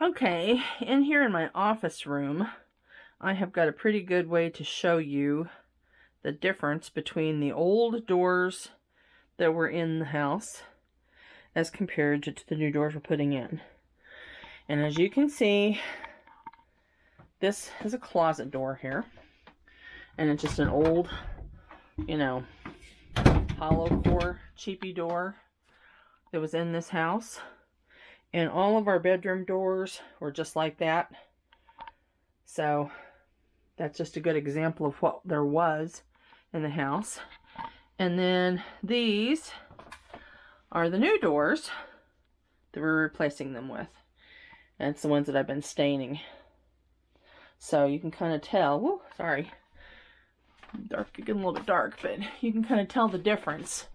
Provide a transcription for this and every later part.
Okay, in here in my office room, I have got a pretty good way to show you the difference between the old doors that were in the house as compared to the new doors we're putting in. And as you can see, this is a closet door here. And it's just an old, you know, hollow core cheapy door that was in this house. And all of our bedroom doors were just like that. So that's just a good example of what there was in the house. And then these are the new doors that we're replacing them with. And it's the ones that I've been staining. So you can kind of tell, whoo, sorry, dark, getting a little bit dark, but you can kind of tell the difference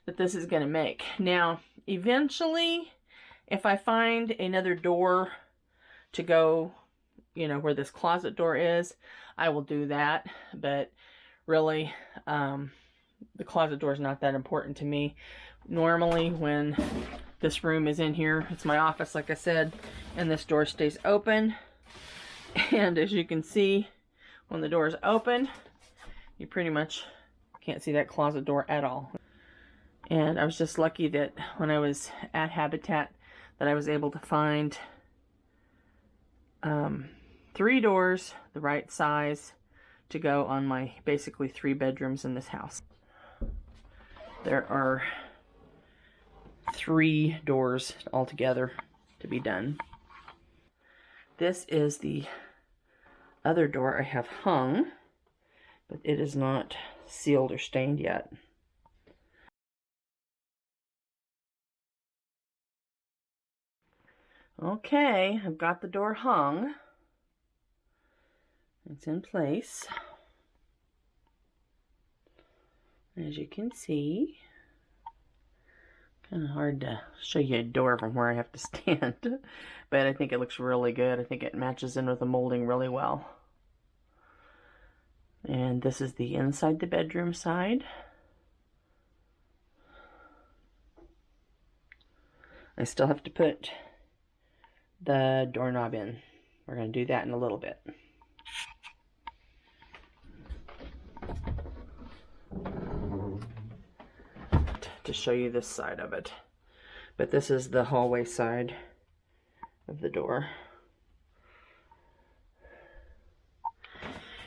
that this is going to make. Now, eventually, if I find another door to go, you know, where this closet door is, I will do that. But really, the closet door is not that important to me. Normally, when this room is in here, it's my office, like I said, and this door stays open. And as you can see, when the door is open, you pretty much can't see that closet door at all. And I was just lucky that when I was at Habitat that I was able to find 3 doors the right size to go on my basically 3 bedrooms in this house. There are 3 doors altogether to be done. This is the other door I have hung, but it is not sealed or stained yet. Okay, I've got the door hung. It's in place. As you can see, kind of hard to show you a door from where I have to stand, but I think it looks really good. I think it matches in with the molding really well. And this is the inside the bedroom side. I still have to put the doorknob in. We're going to do that in a little bit. To show you this side of it. But this is the hallway side of the door.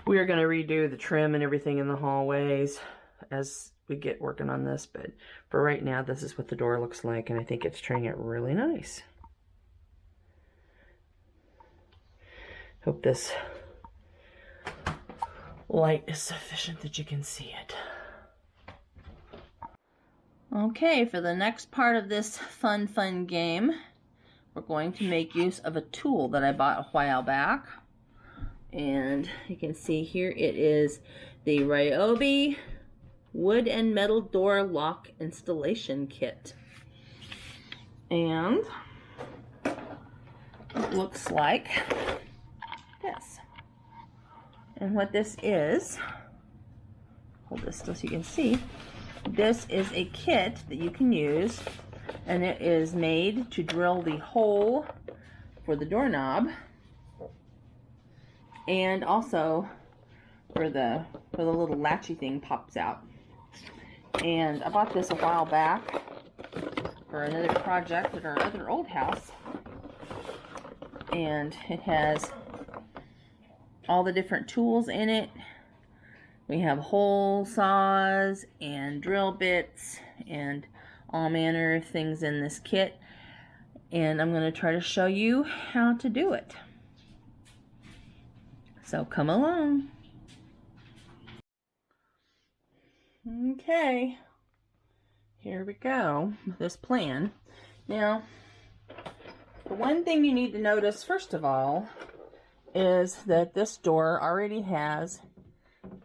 We are going to redo the trim and everything in the hallways as we get working on this, but for right now, this is what the door looks like, and I think it's turning out really nice. Hope this light is sufficient that you can see it. Okay, for the next part of this fun game, we're going to make use of a tool that I bought a while back. And you can see here it is the Ryobi wood and metal door lock installation kit. And it looks like this. And what this is, hold this so you can see, this is a kit that you can use, and it is made to drill the hole for the doorknob, and also where the little latchy thing pops out. And I bought this a while back for another project at our other old house, and it has all the different tools in it. We have hole saws and drill bits and all manner of things in this kit, and I'm going to try to show you how to do it. So come along. Okay, here we go with this plan. Now, the one thing you need to notice first of all is that this door already has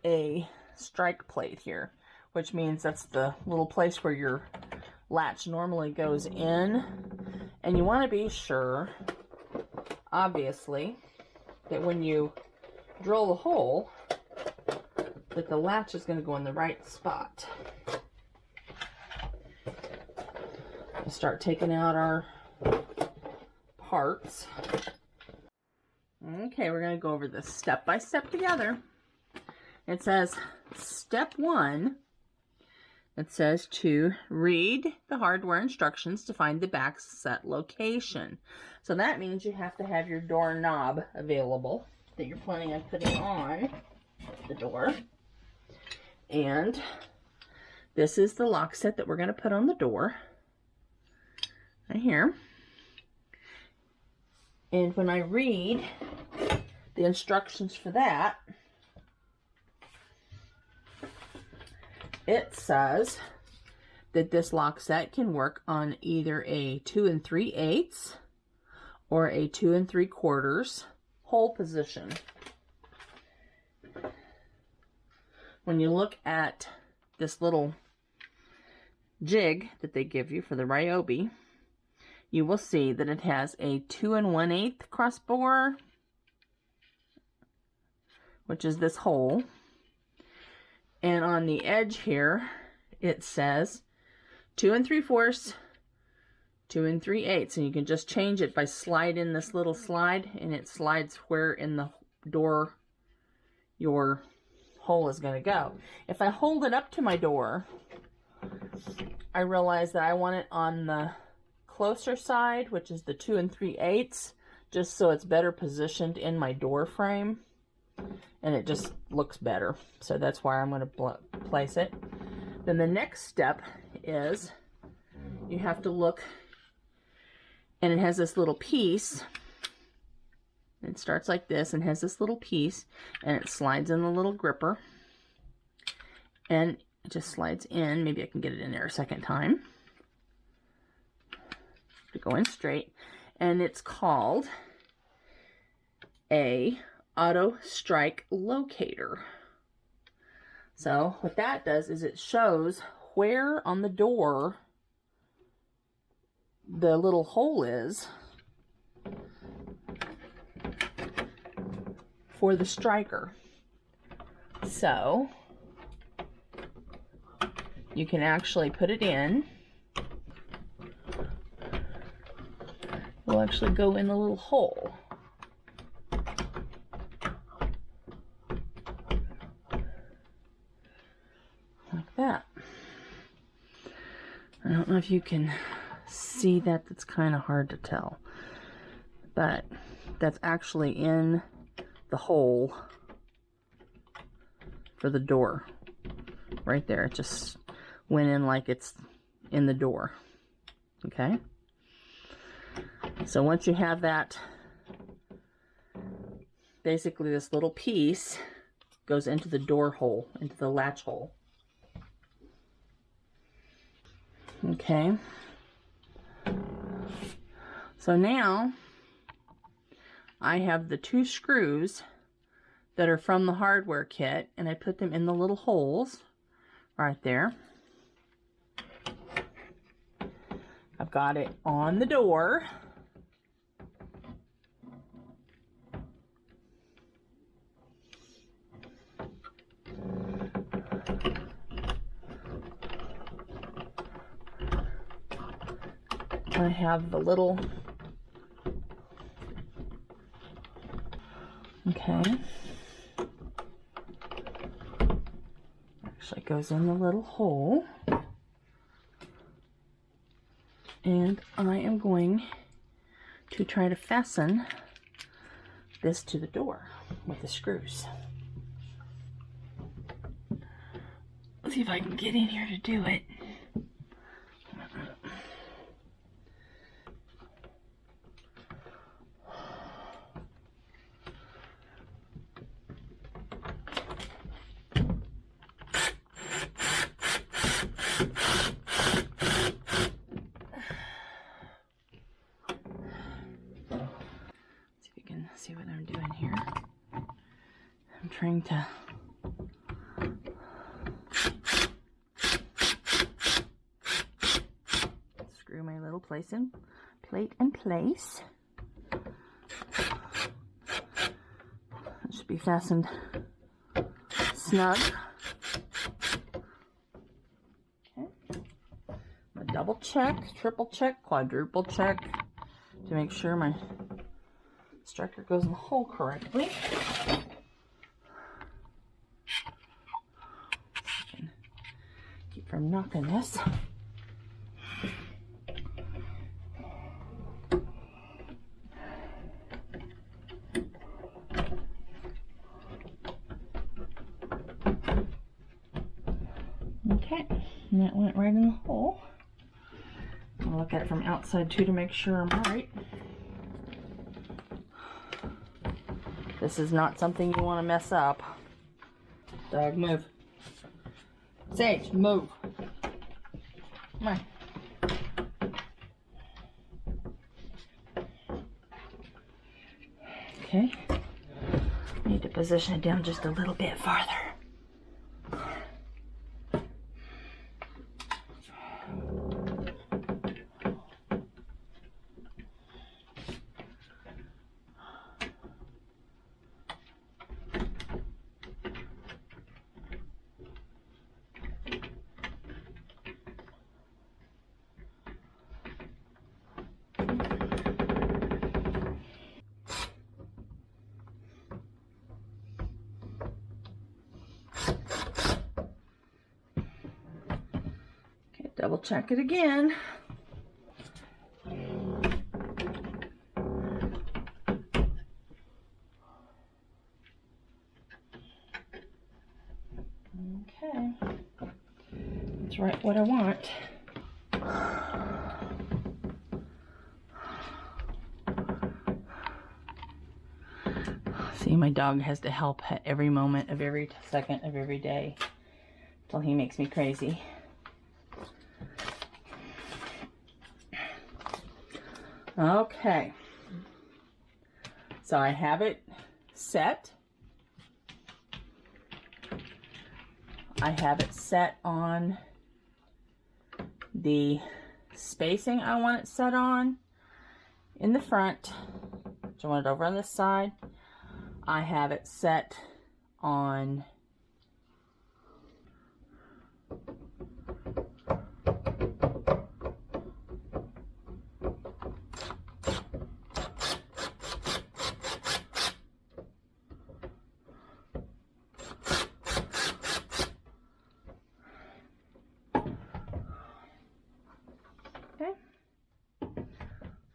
a strike plate here, which means that's the little place where your latch normally goes in, and you want to be sure, obviously, that when you drill the hole, that the latch is going to go in the right spot. We'll start taking out our parts. Okay, we're going to go over this step by step together. It says, step 1, it says to read the hardware instructions to find the back set location. So that means you have to have your door knob available that you're planning on putting on the door. And this is the lock set that we're going to put on the door. Right here. And when I read the instructions for that, it says that this lock set can work on either a 2 3/8 or a 2 3/4 hole position. When you look at this little jig that they give you for the Ryobi, you will see that it has a 2 1/8 crossbore, which is this hole. And on the edge here, it says 2 3/4, 2 3/8. And you can just change it by sliding this little slide, and it slides where in the door your hole is going to go. If I hold it up to my door, I realize that I want it on the closer side, which is the 2 3/8, just so it's better positioned in my door frame and it just looks better. So that's why I'm going to place it. Then the next step is you have to look, and it has this little piece. It starts like this and has this little piece, and it slides in the little gripper, and it just slides in. Maybe I can get it in there a second time to go in straight. And it's called a auto strike locator. So what that does is it shows where on the door the little hole is for the striker. So you can actually put it in. It'll actually go in the little hole. Like that. I don't know if you can see that. That's kind of hard to tell. But that's actually in the hole for the door. Right there. It just went in like it's in the door. Okay? So once you have that, basically this little piece goes into the door hole, into the latch hole. Okay. So now I have the 2 screws that are from the hardware kit, and I put them in the little holes right there. I've got it on the door. I have the little, okay, actually goes in the little hole, and I am going to try to fasten this to the door with the screws. Let's see if I can get in here to do it. See what I'm doing here. I'm trying to screw my little plate in place. It should be fastened snug. Okay. I'm gonna double check, triple check, quadruple check to make sure my striker goes in the hole correctly. Keep from knocking this. Okay, and that went right in the hole. I'll look at it from outside too to make sure I'm right. This is not something you want to mess up. Dog, move. Sage, move. Come on. Okay. Need to position it down just a little bit farther. Double check it again. Okay. That's right what I want. See, my dog has to help at every moment of every second of every day until he makes me crazy. Okay, so I have it set. I have it set on the spacing I want it set on in the front. So I want it over on this side. I have it set on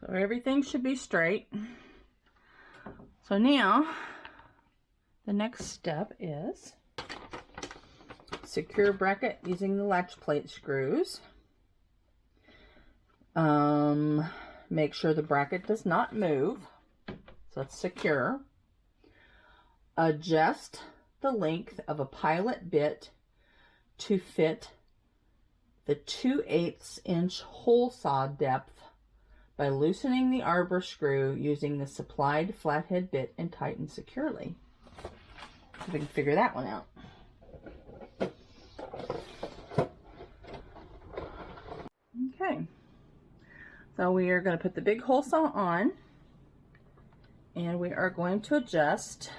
so everything should be straight. So now the next step is secure bracket using the latch plate screws. Make sure the bracket does not move, so it's secure. Adjust the length of a pilot bit to fit the 2/8 inch hole saw depth by loosening the arbor screw using the supplied flathead bit and tighten securely. See if we can figure that one out. Okay, so we are going to put the big hole saw on, and we are going to adjust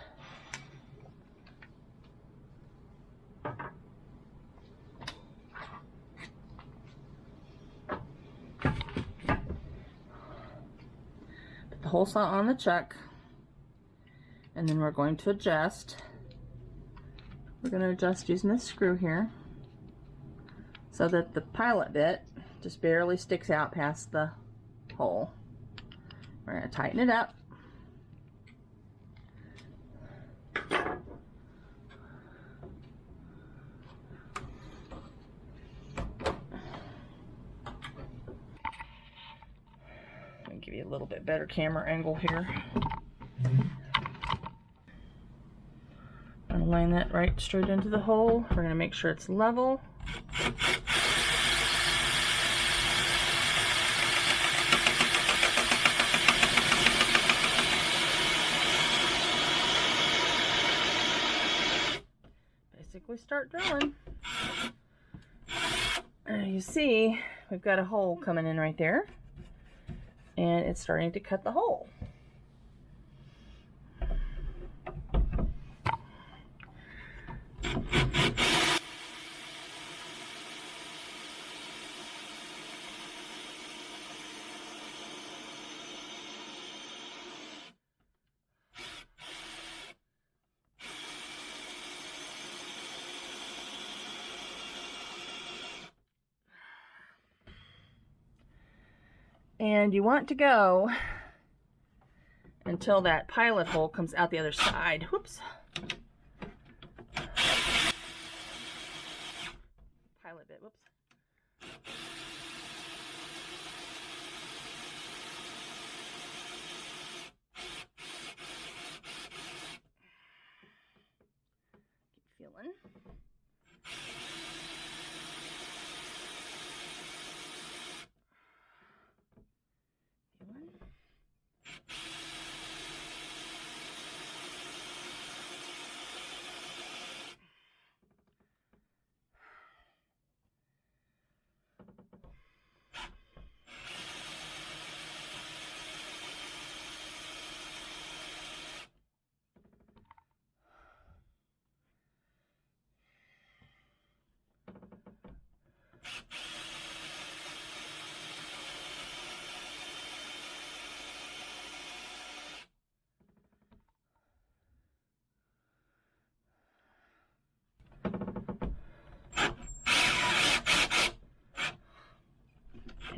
the hole saw on the chuck, and then we're going to adjust. We're going to adjust using this screw here so that the pilot bit just barely sticks out past the hole. We're going to tighten it up. Let me give you a little bit better camera angle here. I'm going to line that right straight into the hole. We're going to make sure it's level. Basically start drilling. You see, we've got a hole coming in right there, and it's starting to cut the hole. And you want to go until that pilot hole comes out the other side. Whoops. Pilot bit, whoops. Keep feeling.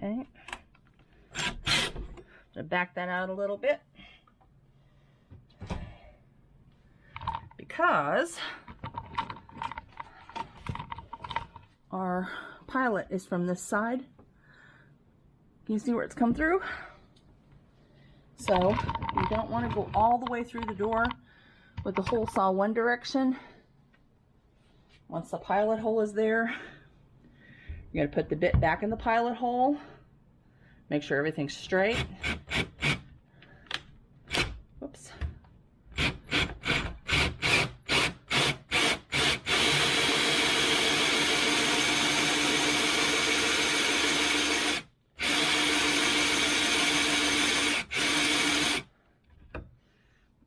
Okay, so back that out a little bit because our pilot is from this side. Can you see where it's come through? So you don't want to go all the way through the door with the hole saw one direction. Once the pilot hole is there, you're going to put the bit back in the pilot hole. Make sure everything's straight. Whoops.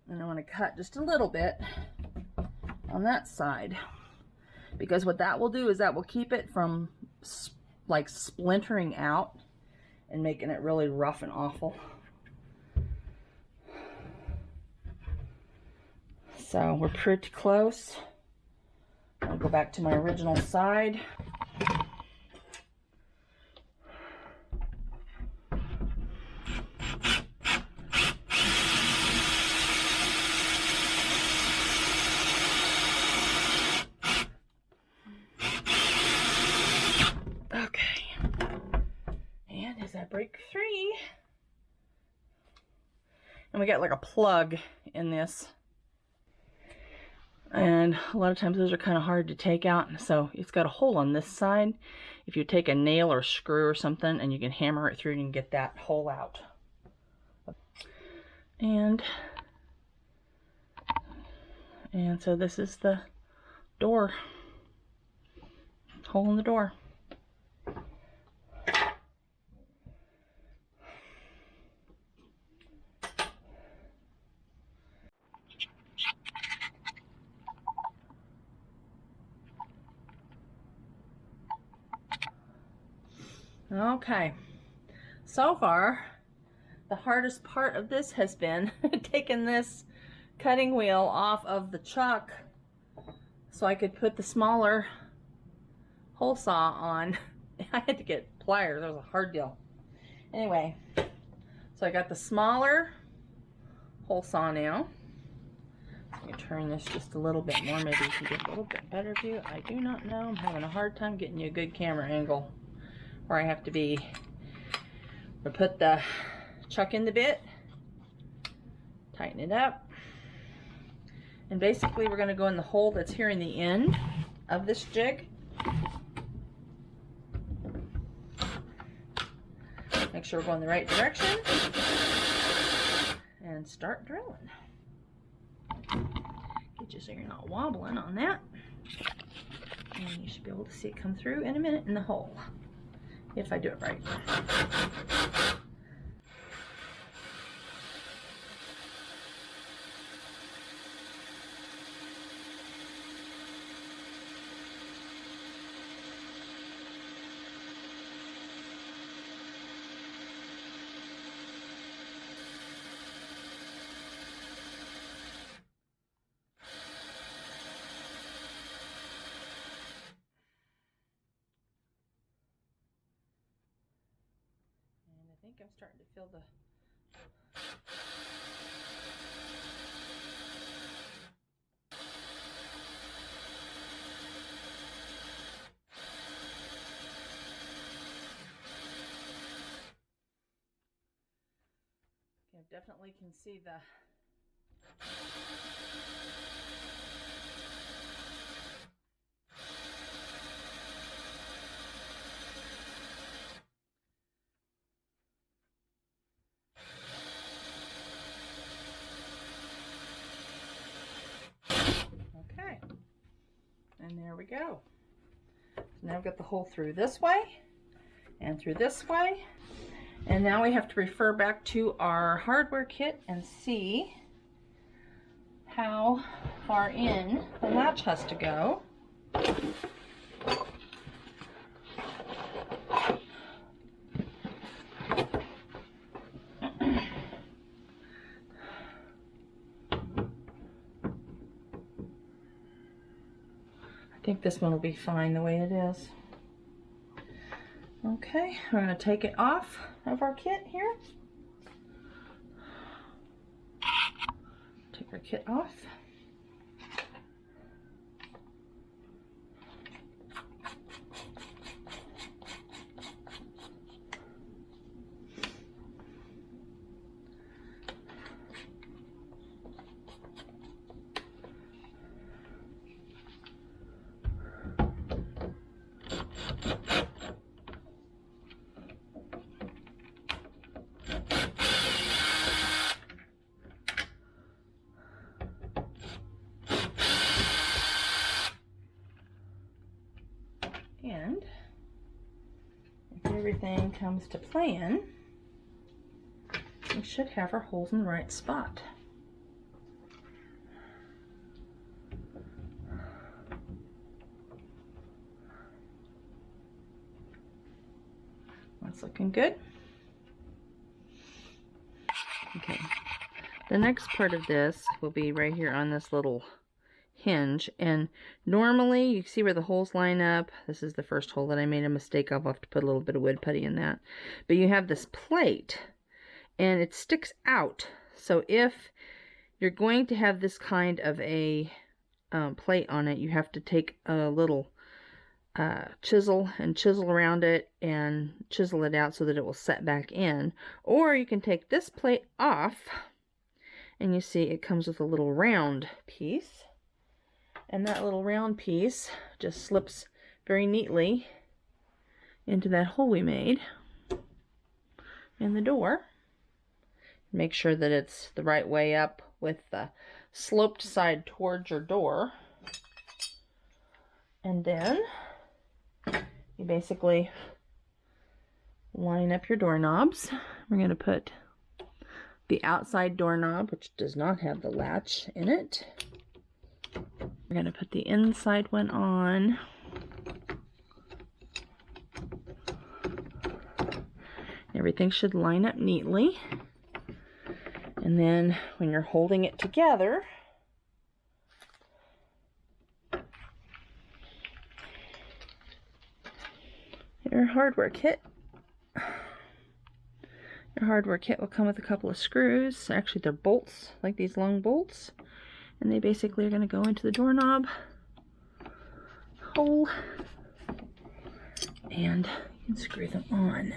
And I want to cut just a little bit on that side, because what that will do is that will keep it from like splintering out and making it really rough and awful. So we're pretty close. I'll go back to my original side. Break three, and we got like a plug in this, and a lot of times those are kind of hard to take out, so it's got a hole on this side. If you take a nail or a screw or something and you can hammer it through, you can get that hole out. And so this is the door, hole in the door. Okay, so far the hardest part of this has been taking this cutting wheel off of the chuck so I could put the smaller hole saw on. I had to get pliers, that was a hard deal. Anyway, so I got the smaller hole saw now. I'm going to turn this just a little bit more, maybe you can get a little bit better view. I do not know, I'm having a hard time getting you a good camera angle where I have to be. We'll put the chuck in the bit, tighten it up, and basically we're going to go in the hole that's here in the end of this jig. Make sure we're going the right direction and start drilling. Get you so you're not wobbling on that, and you should be able to see it come through in a minute in the hole if I do it right. I think I'm starting to feel the... I definitely can see the... Okay, and there we go. So now I've got the hole through this way and through this way. And now we have to refer back to our hardware kit and see how far in the latch has to go. I think this one will be fine the way it is. Okay, we're going to take it off of our kit here. Take our kit off. And if everything comes to plan, we should have our holes in the right spot. That's looking good. Okay, the next part of this will be right here on this little hinge, and normally you see where the holes line up. This is the first hole that I made a mistake of. I'll have to put a little bit of wood putty in that, but you have this plate and it sticks out. So if you're going to have this kind of a plate on it, you have to take a little chisel and chisel around it and chisel it out so that it will set back in. Or you can take this plate off, and you see it comes with a little round piece. And that little round piece just slips very neatly into that hole we made in the door. Make sure that it's the right way up with the sloped side towards your door. And then you basically line up your doorknobs. We're going to put the outside doorknob, which does not have the latch in it. We're going to put the inside one on. Everything should line up neatly. And then when you're holding it together, your hardware kit. Your hardware kit will come with a couple of screws. Actually, they're bolts, like these long bolts. And they basically are going to go into the doorknob hole. And you can screw them on.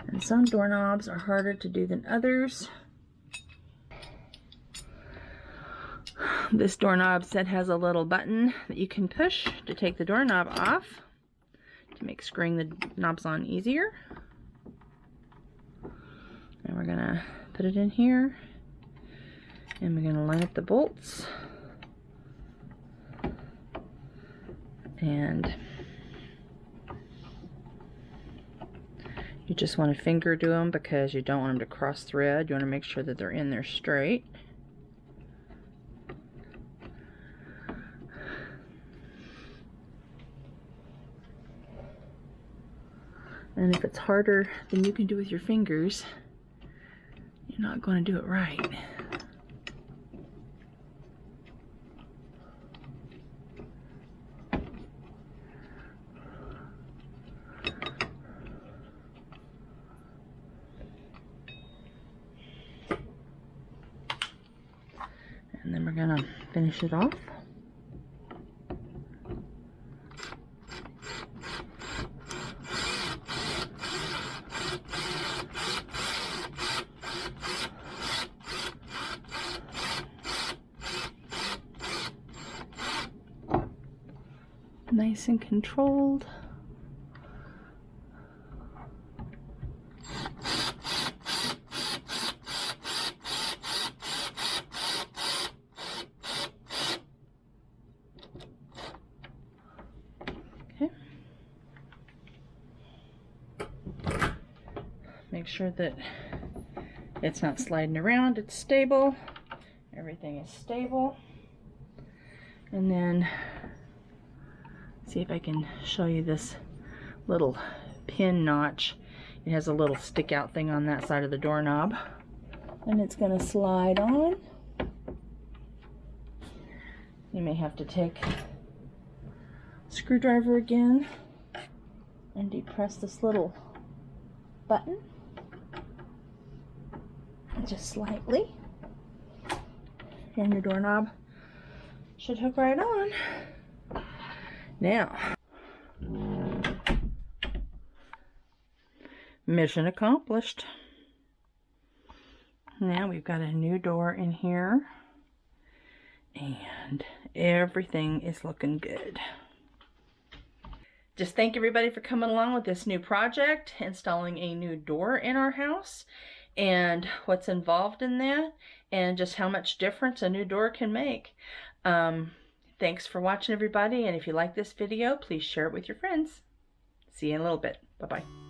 And some doorknobs are harder to do than others. This doorknob set has a little button that you can push to take the doorknob off, to make screwing the knobs on easier. And we're gonna put it in here, and we're gonna line up the bolts, and you just want to finger do them because you don't want them to cross thread. You want to make sure that they're in there straight. And if it's harder than you can do with your fingers, you're not going to do it right. gonna finish it off. Nice and controlled. Okay. Make sure that it's not sliding around, it's stable. Everything is stable. And then see if I can show you this little pin notch. It has a little stick out thing on that side of the doorknob. And it's going to slide on. You may have to take a screwdriver again and depress this little button. Just slightly. And your doorknob should hook right on. Now, mission accomplished. Now we've got a new door in here, and everything is looking good. Just thank everybody for coming along with this new project, installing a new door in our house, and what's involved in that, and just how much difference a new door can make. Thanks for watching, everybody, and if you like this video, please share it with your friends. See you in a little bit. Bye-bye.